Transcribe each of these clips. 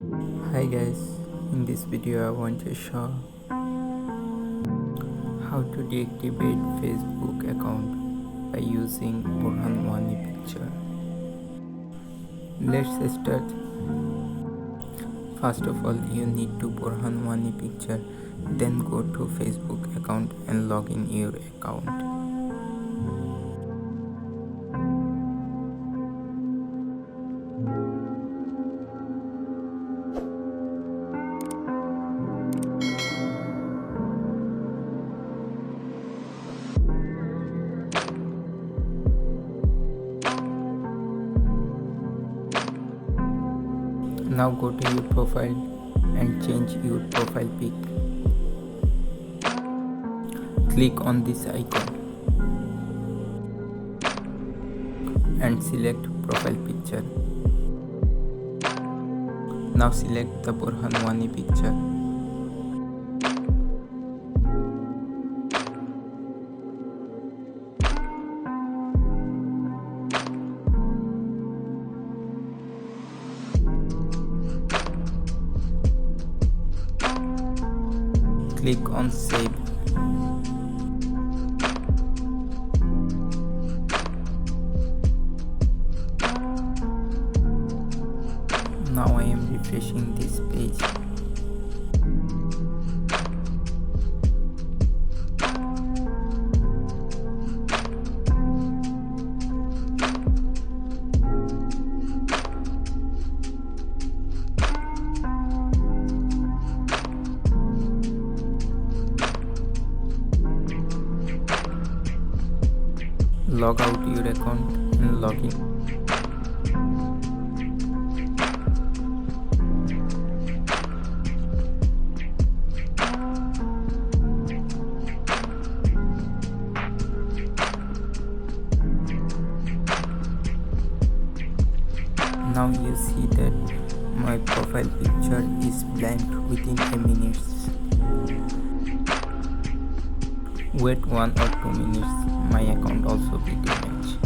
Hi guys, in this video I want to show how to deactivate Facebook account by using Burhan wani picture. Let's start. First of all, you need to Burhan wani picture, then go to Facebook account and log in your account. Now go to your profile and change your profile pic. Click on this icon and select profile picture. Now select the Burhan wani picture. Click on save. Now I am refreshing this page. Log out your account and log in. Now you see that my profile picture is blank within a minute. Wait 1 or 2 minutes, my account also be damaged.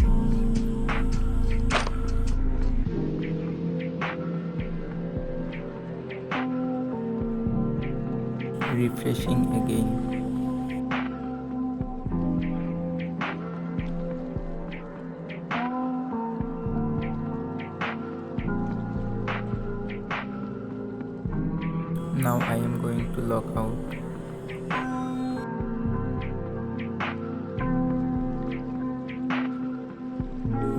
Refreshing again. Now I am going to log out.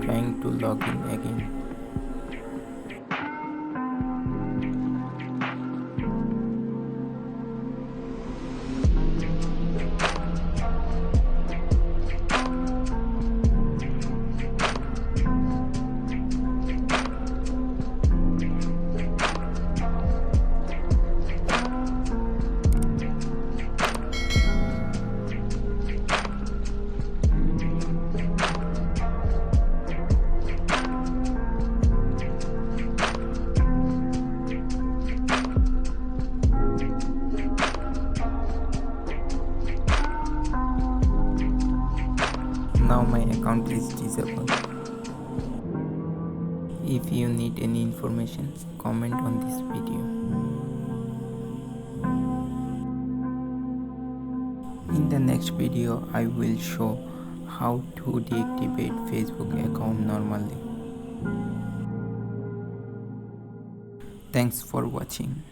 Trying to log in again. Now my account is disabled. If you need any information, comment on this video. In the next video, I will show how to deactivate Facebook account normally. Thanks for watching.